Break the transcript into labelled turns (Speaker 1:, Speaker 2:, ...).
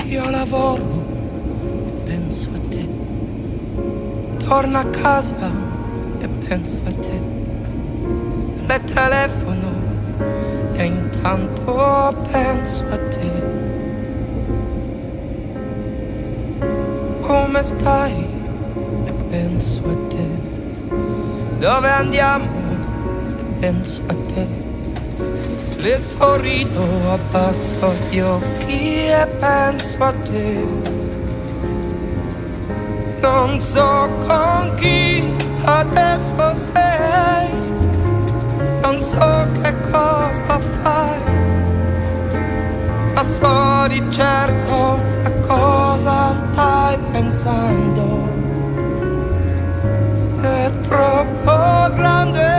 Speaker 1: Io lavoro e penso a te, torno a casa e penso a te, le telefono e intanto penso a te. Come stai? E penso a te. Dove andiamo? E penso a te. Le sorrido, abbasso gli occhi e penso a te. Non so con chi adesso sei, non so che cosa fai, ma so di certo a cosa stai pensando. È troppo grande